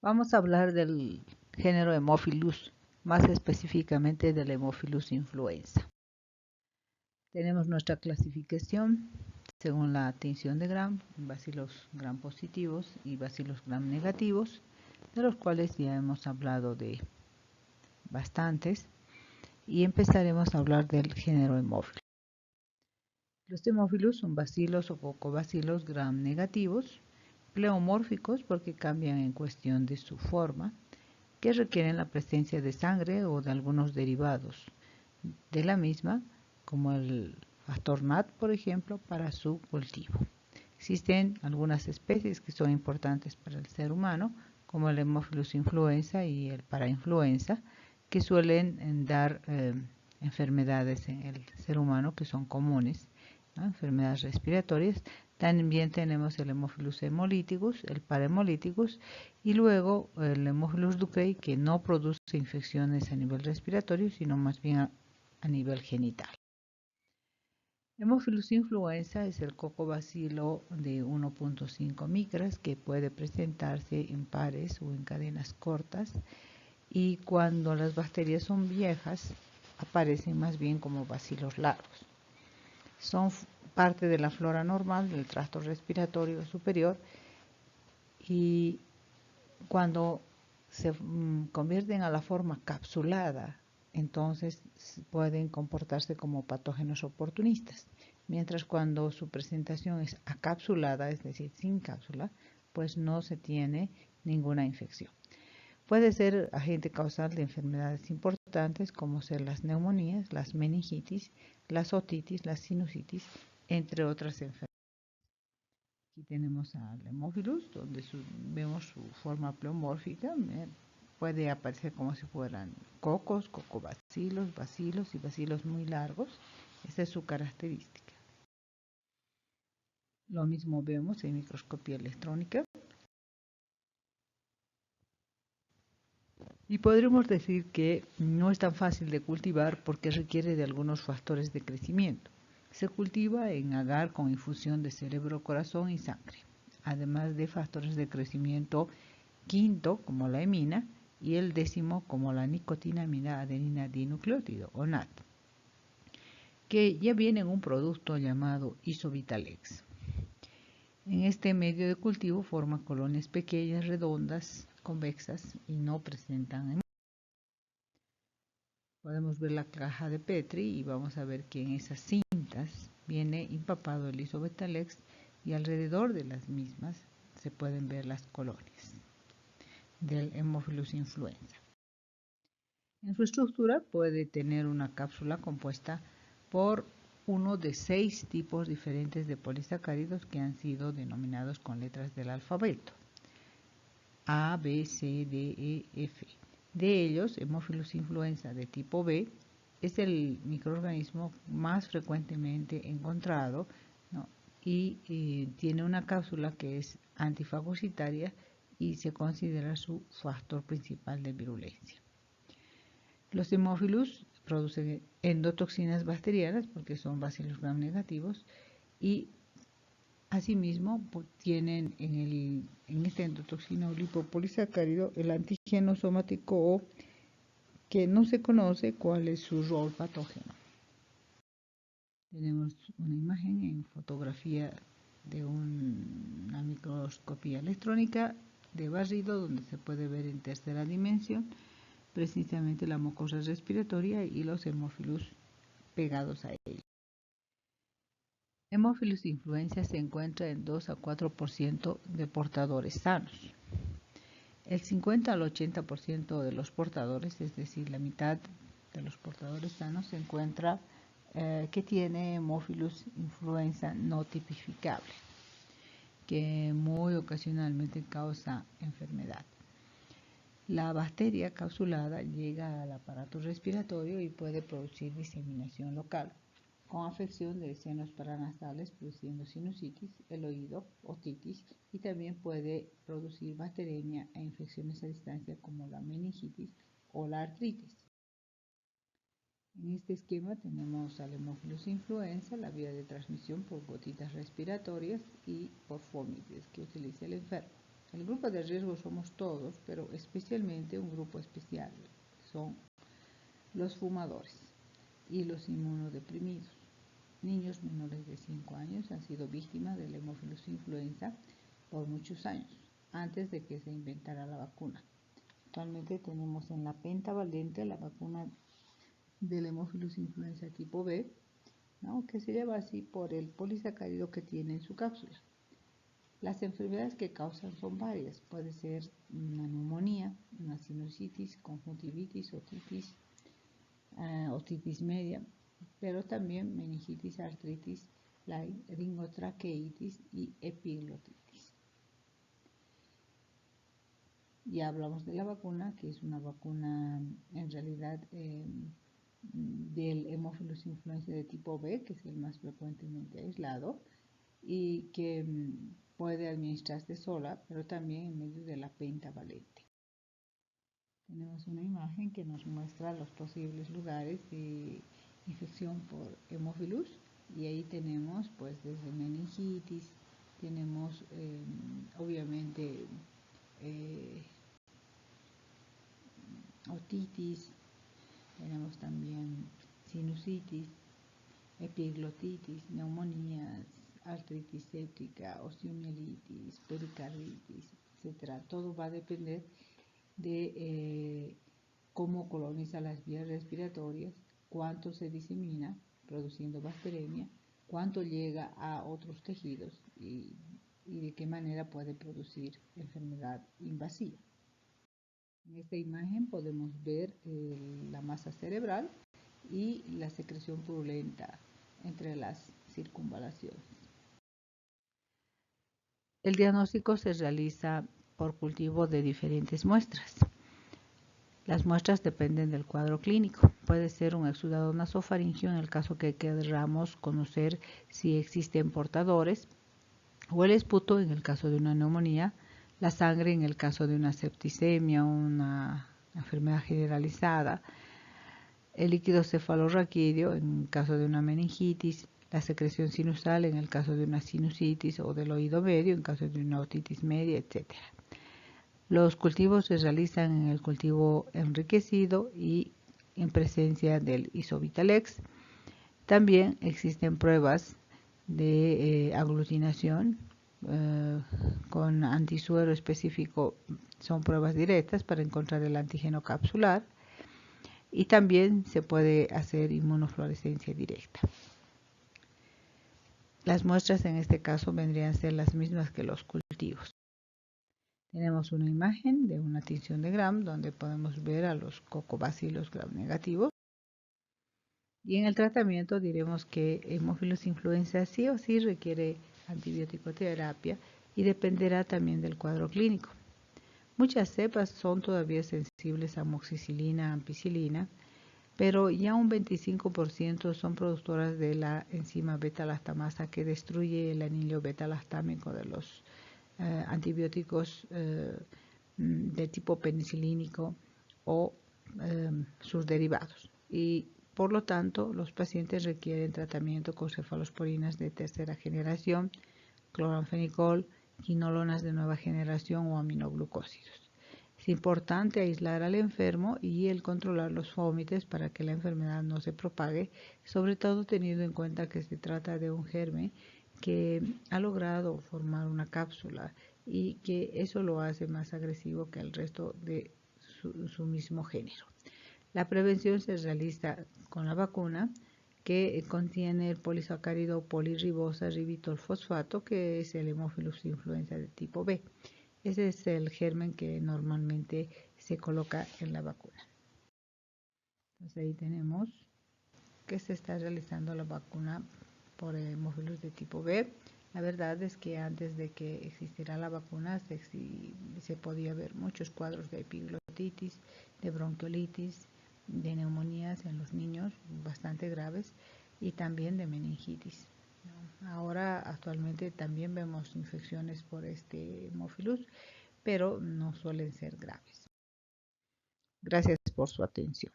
Vamos a hablar del género Haemophilus, más específicamente del Haemophilus influenza. Tenemos nuestra clasificación según la tinción de Gram, bacilos gram positivos y bacilos gram negativos, de los cuales ya hemos hablado de bastantes, y empezaremos a hablar del género Haemophilus. Los Haemophilus son bacilos o cocobacilos gram negativos, pleomórficos porque cambian en cuestión de su forma, que requieren la presencia de sangre o de algunos derivados de la misma, como el factor NAT, por ejemplo, para su cultivo. Existen algunas especies que son importantes para el ser humano, como el Haemophilus influenza y el parainfluenza, que suelen dar enfermedades en el ser humano que son comunes, ¿no? Enfermedades respiratorias. También tenemos el Haemophilus hemolyticus, el parahemolyticus, y luego el Haemophilus ducreyi, que no produce infecciones a nivel respiratorio, sino más bien a nivel genital. Haemophilus influenza es el cocobacilo de 1.5 micras que puede presentarse en pares o en cadenas cortas, y cuando las bacterias son viejas aparecen más bien como bacilos largos. Son parte de la flora normal del tracto respiratorio superior, y cuando se convierten a la forma capsulada, entonces pueden comportarse como patógenos oportunistas, mientras cuando su presentación es acapsulada, es decir, sin cápsula, pues no se tiene ninguna infección. Puede ser agente causal de enfermedades importantes como ser las neumonías, las meningitis, las otitis, la sinusitis, entre otras enfermedades. Aquí tenemos al Haemophilus, donde vemos su forma pleomórfica. Puede aparecer como si fueran cocos, cocobacilos, bacilos y bacilos muy largos. Esa es su característica. Lo mismo vemos en microscopía electrónica. Y podremos decir que no es tan fácil de cultivar porque requiere de algunos factores de crecimiento. Se cultiva en agar con infusión de cerebro, corazón y sangre, además de factores de crecimiento quinto como la hemina y el décimo como la nicotinamida adenina dinucleótido o NAD, que ya viene en un producto llamado Isovitalex. En este medio de cultivo forma colonias pequeñas, redondas, convexas y no presentan. Podemos ver la caja de Petri y vamos a ver que en esas cintas viene empapado el Isovitalex, y alrededor de las mismas se pueden ver las colonias del Haemophilus influenza. En su estructura puede tener una cápsula compuesta por uno de 6 tipos diferentes de polisacáridos que han sido denominados con letras del alfabeto: A, B, C, D, E, F. De ellos, Haemophilus influenza de tipo B es el microorganismo más frecuentemente encontrado, ¿no? y tiene una cápsula que es antifagocitaria y se considera su factor principal de virulencia. Los Haemophilus producen endotoxinas bacterianas porque son bacilos gram negativos, y asimismo tienen en esta endotoxina o lipopolisacárido el antígeno somático O, que no se conoce cuál es su rol patógeno. Tenemos una imagen en fotografía de una microscopía electrónica de barrido, donde se puede ver en tercera dimensión precisamente la mucosa respiratoria y los Haemophilus pegados a ella. Haemophilus influenza se encuentra en 2 a 4% de portadores sanos. El 50 al 80% de los portadores, es decir, la mitad de los portadores sanos, se encuentra que tiene Haemophilus influenza no tipificable, que muy ocasionalmente causa enfermedad. La bacteria capsulada llega al aparato respiratorio y puede producir diseminación local, con afección de senos paranasales produciendo sinusitis, el oído, otitis, y también puede producir bacteremia e infecciones a distancia como la meningitis o la artritis. En este esquema tenemos al Haemophilus influenza, la vía de transmisión por gotitas respiratorias y por fomites que utiliza el enfermo. El grupo de riesgo somos todos, pero especialmente un grupo especial son los fumadores y los inmunodeprimidos. Niños menores de 5 años han sido víctimas del Haemophilus influenza por muchos años, antes de que se inventara la vacuna. Actualmente tenemos en la pentavalente la vacuna del Haemophilus influenza tipo B, ¿no?, que se llama así por el polisacárido que tiene en su cápsula. Las enfermedades que causan son varias. Puede ser una neumonía, una sinusitis, conjuntivitis, otitis media, pero también meningitis, artritis, laringotraqueitis y epiglotitis. Ya hablamos de la vacuna, que es una vacuna en realidad del Haemophilus influenza de tipo B, que es el más frecuentemente aislado, y que puede administrarse sola, pero también en medio de la pentavalente. Tenemos una imagen que nos muestra los posibles lugares de infección por Haemophilus, y ahí tenemos pues desde meningitis, tenemos obviamente otitis, tenemos también sinusitis, epiglotitis, neumonías, artritis séptica, osteomielitis, pericarditis, etc. Todo va a depender de cómo coloniza las vías respiratorias, cuánto se disemina produciendo bacteremia, cuánto llega a otros tejidos y de qué manera puede producir enfermedad invasiva. En esta imagen podemos ver la masa cerebral y la secreción purulenta entre las circunvalaciones. El diagnóstico se realiza por cultivo de diferentes muestras. Las muestras dependen del cuadro clínico. Puede ser un exudado nasofaringeo en el caso que queramos conocer si existen portadores, o el esputo en el caso de una neumonía, la sangre en el caso de una septicemia o una enfermedad generalizada, el líquido cefalorraquídeo en el caso de una meningitis, la secreción sinusal en el caso de una sinusitis o del oído medio en caso de una otitis media, etc. Los cultivos se realizan en el cultivo enriquecido y en presencia del Isobitalex. También existen pruebas de aglutinación con antisuero específico, son pruebas directas para encontrar el antígeno capsular, y también se puede hacer inmunofluorescencia directa. Las muestras en este caso vendrían a ser las mismas que los cultivos. Tenemos una imagen de una tinción de Gram donde podemos ver a los cocobacilos Gram negativos. Y en el tratamiento diremos que Haemophilus influenza sí o sí requiere antibiótico terapia y dependerá también del cuadro clínico. Muchas cepas son todavía sensibles a amoxicilina, ampicilina, pero ya un 25% son productoras de la enzima beta-lactamasa que destruye el anillo beta-lactámico de los antibióticos de tipo penicilínico o sus derivados. Y por lo tanto, los pacientes requieren tratamiento con cefalosporinas de tercera generación, cloranfenicol, quinolonas de nueva generación o aminoglucósidos. Es importante aislar al enfermo y el controlar los vómitos para que la enfermedad no se propague, sobre todo teniendo en cuenta que se trata de un germen que ha logrado formar una cápsula y que eso lo hace más agresivo que el resto de su mismo género. La prevención se realiza con la vacuna, que contiene el polisacárido polirribosa ribitolfosfato, que es el Haemophilus influenza de tipo B. Ese es el germen que normalmente se coloca en la vacuna. Entonces ahí tenemos que se está realizando la vacuna por el Haemophilus de tipo B. La verdad es que antes de que existiera la vacuna se podía ver muchos cuadros de epiglotitis, de bronquiolitis, de neumonías en los niños bastante graves y también de meningitis. Ahora actualmente también vemos infecciones por este Haemophilus, pero no suelen ser graves. Gracias por su atención.